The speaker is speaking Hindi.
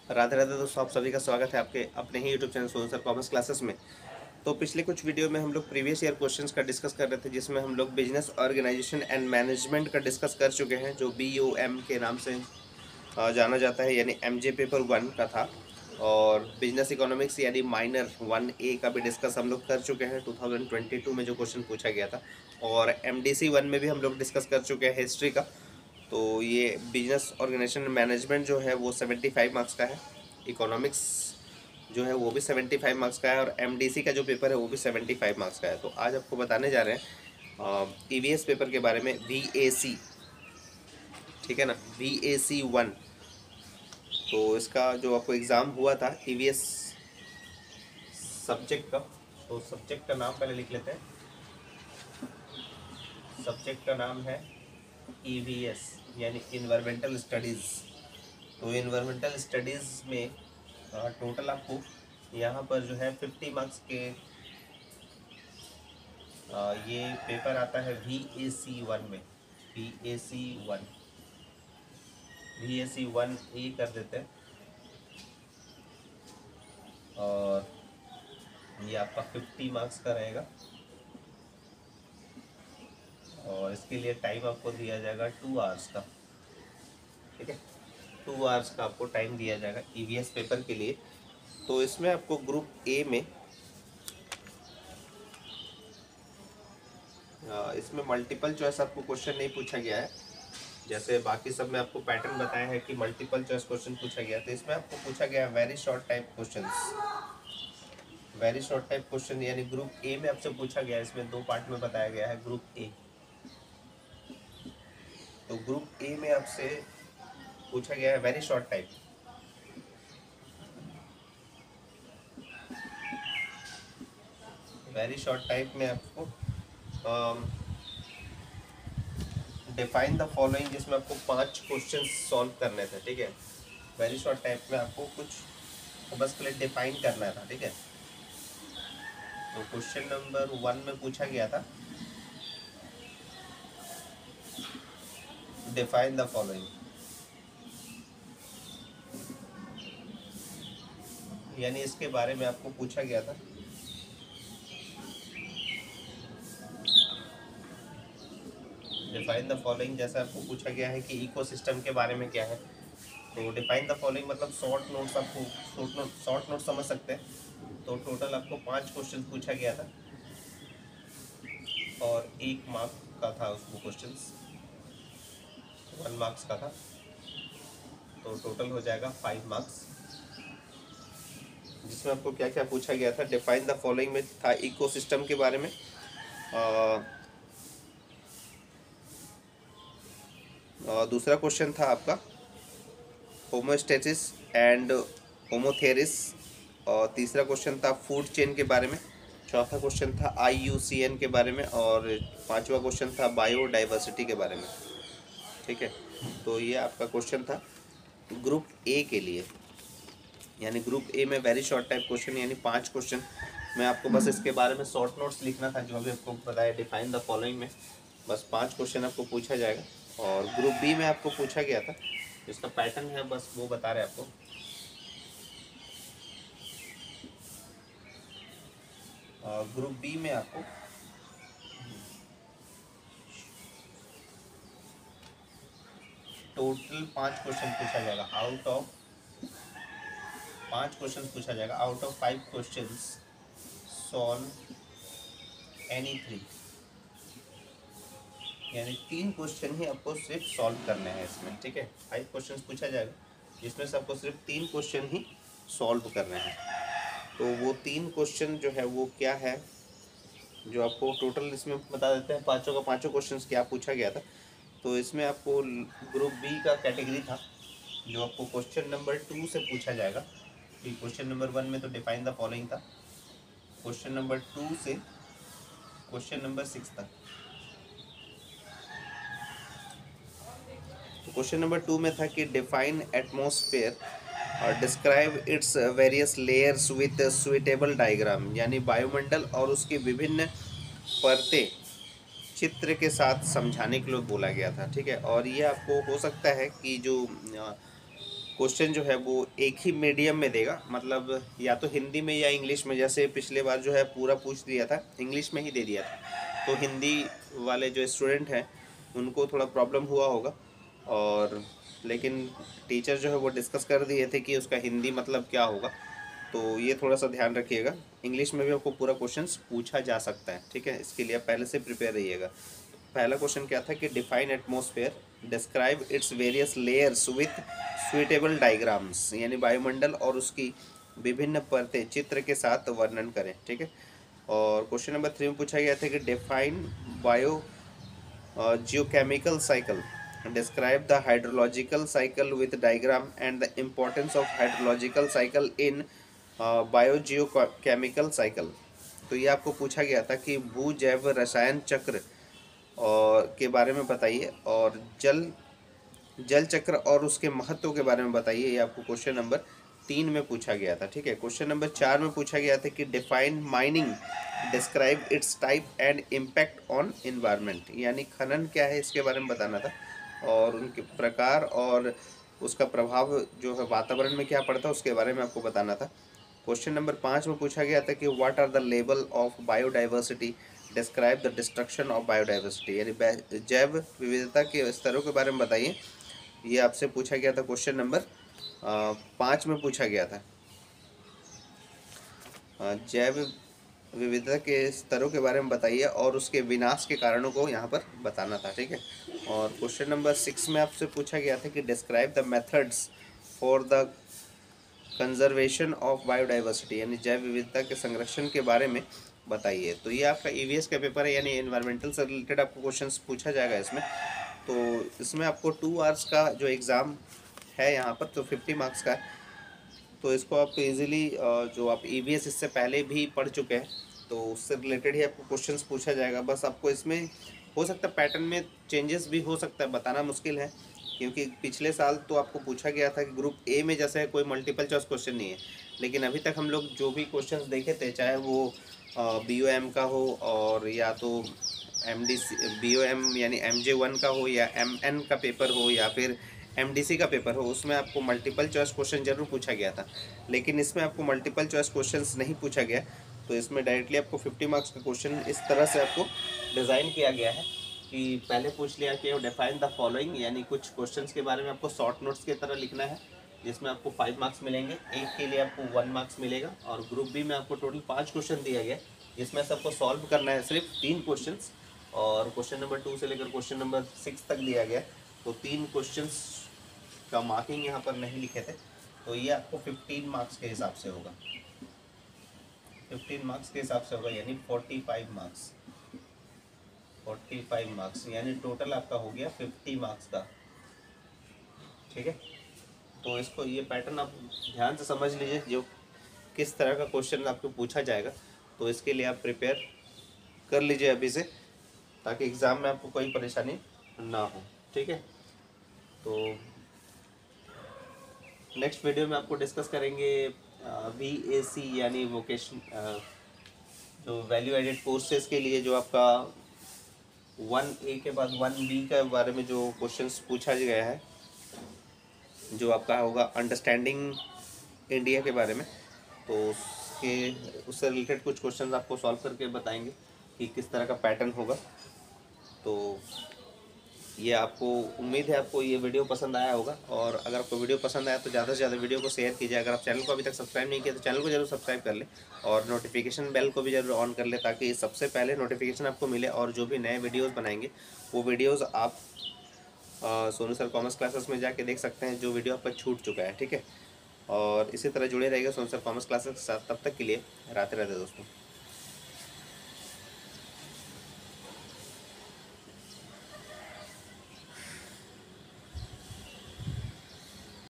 राधे राधे दोस्तों, आप सभी का स्वागत है आपके अपने ही YouTube channel Sonu sir commerce classes में। तो पिछले कुछ वीडियो में हम लोग प्रीवियस ईयर क्वेश्चंस का डिस्कस कर रहे थे, जिसमें हम लोग बिजनेस ऑर्गेनाइजेशन एंड मैनेजमेंट का डिस्कस कर चुके हैं, जो BOM के नाम से जाना जाता है, यानी MJ पेपर 1 का था। और बिजनेस इकोनॉमिक्स यानी माइनर 1A का भी डिस्कस हम लोग कर चुके हैं 2022 में, जो क्वेश्चन पूछा गया था। और MDC 1 में भी हम लोग डिस्कस कर चुके हैं हिस्ट्री का। तो ये बिजनेस ऑर्गेनाइजेशन मैनेजमेंट जो है वो 75 मार्क्स का है। इकोनॉमिक्स जो है वो भी 75 मार्क्स का है, और MDC का जो पेपर है वो भी 75 मार्क्स का है। तो आज आपको बताने जा रहे हैं EVS पेपर के बारे में, VAC, ठीक है ना, VAC 1। तो इसका जो आपको एग्ज़ाम हुआ था EVS सब्जेक्ट का, तो सब्जेक्ट का नाम पहले लिख लेते हैं। सब्जेक्ट का नाम है EVS यानी इन्वायरमेंटल स्टडीज़। तो इन्वायरमेंटल स्टडीज़ में टोटल आपको यहाँ पर जो है 50 मार्क्स के ये पेपर आता है VAC 1 में। VAC 1 VAC 1A कर देते हैं, और ये आपका 50 मार्क्स का रहेगा। और इसके लिए टाइम आपको दिया जाएगा 2 आवर्स का, ठीक है। 2 आवर्स का आपको टाइम दिया जाएगा EVS पेपर के लिए। तो इसमें आपको ग्रुप ए में इसमें मल्टीपल चॉइस आपको क्वेश्चन नहीं पूछा गया है, जैसे बाकी सब में आपको पैटर्न बताया है कि मल्टीपल चॉइस क्वेश्चन पूछा गया। तो इसमें आपको पूछा गया है very short type questions. Very short type question यानी ग्रुप ए में आपसे पूछा गया है। इसमें 2 पार्ट में बताया गया है ग्रुप ए। तो ग्रुप ए में आपसे पूछा गया है very short type. Very short type में आपको डिफाइन द फॉलोइंग, जिसमें आपको 5 क्वेश्चन सॉल्व करने थे, ठीक है। वेरी शॉर्ट टाइप में आपको कुछ बस पहले डिफाइन करना था, ठीक है। तो क्वेश्चन नंबर 1 में पूछा गया था डिफाइन द फॉलोइंग, यानी इसके बारे में आपको पूछा गया था। डिफाइन द फॉलोइंग जैसा आपको पूछा गया है कि इकोसिस्टम के बारे में क्या है। तो डिफाइन द फॉलोइंग मतलब शॉर्ट नोट्स, आपको शॉर्ट नोट समझ सकते हैं। तो टोटल आपको 5 क्वेश्चन पूछा गया था, और 1 मार्क का था उसको क्वेश्चन, 1 मार्क्स का था। तो टोटल हो जाएगा 5 मार्क्स, जिसमें आपको क्या क्या पूछा गया था। डिफाइन द फॉलोइंग में था इकोसिस्टम के बारे में। दूसरा क्वेश्चन था आपका होमोस्टेसिस एंड होमोथेरिस। और तीसरा क्वेश्चन था फूड चेन के बारे में। चौथा क्वेश्चन था IUCN के बारे में, और 5वां क्वेश्चन था बायोडाइवर्सिटी के बारे में, ठीक है। तो ये आपका क्वेश्चन था ग्रुप ए के लिए, यानी ग्रुप ए में वेरी शॉर्ट टाइप क्वेश्चन, यानी 5 क्वेश्चन में आपको बस इसके बारे में शॉर्ट नोट्स लिखना था, जो अभी आपको बताया डिफाइन द फॉलोइंग में। बस 5 क्वेश्चन आपको पूछा जाएगा। और ग्रुप बी में आपको पूछा गया था, इसका पैटर्न है बस वो बता रहे हैं आपको। ग्रुप बी में आपको टोटल 5 क्वेश्चन पूछा जाएगा। आउट ऑफ 5 क्वेश्चन पूछा जाएगा, out of 5 question solve any 3, यानी 3 क्वेश्चन ही आपको सिर्फ सॉल्व करने हैं इसमें, ठीक है। 5 क्वेश्चन पूछा जाएगा, जिसमें से आपको सिर्फ 3 क्वेश्चन ही सॉल्व करने हैं। तो वो 3 क्वेश्चन जो है वो क्या है, जो आपको टोटल इसमें बता देते हैं। पाँचों का पाँचों क्वेश्चन क्या पूछा गया था। तो इसमें आपको ग्रुप बी का कैटेगरी था, जो आपको क्वेश्चन नंबर 2 से पूछा जाएगा। कि क्वेश्चन नंबर 1 में तो डिफाइन द फॉलोइंग था, क्वेश्चन नंबर 2 से क्वेश्चन नंबर 6 तक। तो क्वेश्चन नंबर 2 में था कि डिफाइन एटमॉस्फेयर और describe its various layers with suitable diagram, यानी वायुमंडल और उसकी विभिन्न परतें चित्र के साथ समझाने के लिए बोला गया था, ठीक है। और ये आपको हो सकता है कि जो क्वेश्चन जो है वो एक ही मीडियम में देगा, मतलब या तो हिंदी में या इंग्लिश में। जैसे पिछले बार जो है पूरा पूछ दिया था, इंग्लिश में ही दे दिया था, तो हिंदी वाले जो स्टूडेंट हैं उनको थोड़ा प्रॉब्लम हुआ होगा। और लेकिन टीचर जो है वो डिस्कस कर दिए थे कि उसका हिंदी मतलब क्या होगा, तो ये थोड़ा सा ध्यान रखिएगा। इंग्लिश में भी आपको पूरा क्वेश्चंस पूछा जा सकता है, ठीक है, इसके लिए आप पहले से प्रिपेयर रहिएगा। पहला क्वेश्चन क्या था कि define atmosphere, describe its various layers with suitable diagrams, यानी वायुमंडल और उसकी विभिन्न परतें चित्र के साथ वर्णन करें, ठीक है। और क्वेश्चन नंबर 3 में पूछा गया था कि define bio geochemical cycle, describe the hydrological cycle with diagram and the importance of hydrological cycle in biogeochemical cycle। तो ये आपको पूछा गया था कि भू जैव रसायन चक्र और के बारे में बताइए, और जल चक्र और उसके महत्व के बारे में बताइए। ये आपको क्वेश्चन नंबर 3 में पूछा गया था, ठीक है। क्वेश्चन नंबर 4 में पूछा गया था कि define mining, describe it's type and impact on environment, यानी खनन क्या है इसके बारे में बताना था, और उनके प्रकार और उसका प्रभाव जो है वातावरण में क्या पड़ता है उसके बारे में आपको बताना था। क्वेश्चन नंबर 5 में पूछा गया था कि what are the level of biodiversity, describe the destruction of biodiversity, यानी जैव विविधता के स्तरों के बारे में बताइए। ये आपसे पूछा गया था, क्वेश्चन नंबर 5 में पूछा गया था। जैव विविधता के स्तरों के बारे में बताइए और उसके विनाश के कारणों को यहाँ पर बताना था, ठीक है। और क्वेश्चन नंबर 6 में आपसे पूछा गया था कि describe the methods for the conservation of biodiversity, यानी जैव विविधता के संरक्षण के बारे में बताइए। तो ये आपका ईवीएस का पेपर है, यानी एनवायरमेंटल से रिलेटेड आपको क्वेश्चंस पूछा जाएगा इसमें। तो इसमें आपको 2 आवर्स का जो एग्ज़ाम है यहाँ पर, तो 50 मार्क्स का है। तो इसको आप इजीली, जो आप ईवीएस इससे पहले भी पढ़ चुके हैं तो उससे रिलेटेड ही आपको क्वेश्चंस पूछा जाएगा। बस आपको इसमें हो सकता है पैटर्न में चेंजेस भी हो सकता है, बताना मुश्किल है, क्योंकि पिछले साल तो आपको पूछा गया था कि ग्रुप ए में जैसे कोई मल्टीपल चॉइस क्वेश्चन नहीं है, लेकिन अभी तक हम लोग जो भी क्वेश्चंस देखे थे, चाहे वो BOM का हो और या तो MDC BOM यानी MJ1 का हो, या MN का पेपर हो, या फिर MDC का पेपर हो, उसमें आपको मल्टीपल चॉइस क्वेश्चन जरूर पूछा गया था। लेकिन इसमें आपको मल्टीपल चॉइस क्वेश्चंस नहीं पूछा गया, तो इसमें डायरेक्टली आपको 50 मार्क्स का क्वेश्चन इस तरह से आपको डिज़ाइन किया गया है कि पहले पूछ लिया कि डिफाइन द फॉलोइंग, यानी कुछ क्वेश्चंस के बारे में आपको शॉर्ट नोट्स की तरह लिखना है, जिसमें आपको 5 मार्क्स मिलेंगे, एक के लिए आपको 1 मार्क्स मिलेगा। और ग्रुप बी में आपको टोटल 5 क्वेश्चन दिया गया, जिसमें से आपको सॉल्व करना है सिर्फ 3 क्वेश्चन, और क्वेश्चन नंबर 2 से लेकर क्वेश्चन नंबर 6 तक दिया गया। तो 3 क्वेश्चंस का मार्किंग यहाँ पर नहीं लिखे थे, तो ये आपको 15 मार्क्स के हिसाब से होगा, 15 मार्क्स के हिसाब से होगा, यानी 45 मार्क्स, 45 मार्क्स, यानी टोटल आपका हो गया 50 मार्क्स का, ठीक है। तो इसको ये पैटर्न आप ध्यान से समझ लीजिए, जो किस तरह का क्वेश्चन आपको पूछा जाएगा, तो इसके लिए आप प्रिपेयर कर लीजिए अभी से, ताकि एग्ज़ाम में आपको कोई परेशानी ना हो, ठीक है। तो नेक्स्ट वीडियो में आपको डिस्कस करेंगे VAC यानी वोकेशन, जो वैल्यू एडेड कोर्सेज के लिए जो आपका 1A के बाद 1B के बारे में जो क्वेश्चंस पूछा गया है, जो आपका होगा अंडरस्टैंडिंग इंडिया के बारे में, तो उससे रिलेटेड कुछ क्वेश्चंस आपको सॉल्व करके बताएंगे कि किस तरह का पैटर्न होगा। तो ये आपको उम्मीद है आपको ये वीडियो पसंद आया होगा, और अगर आपको वीडियो पसंद आया तो ज़्यादा से ज़्यादा वीडियो को शेयर कीजिए। अगर आप चैनल को अभी तक सब्सक्राइब नहीं किया तो चैनल को जरूर सब्सक्राइब कर लें, और नोटिफिकेशन बेल को भी जरूर ऑन कर लें, ताकि सबसे पहले नोटिफिकेशन आपको मिले, और जो भी नए वीडियोज़ बनाएंगे वो वीडियोज़ आप सोनू सर कॉमर्स क्लासेस में जाके देख सकते हैं, जो वीडियो आपका छूट चुका है, ठीक है। और इसी तरह जुड़े रहेगा सोनू सर कॉमर्स क्लासेस के साथ। तब तक के लिए राधे राधे दोस्तों।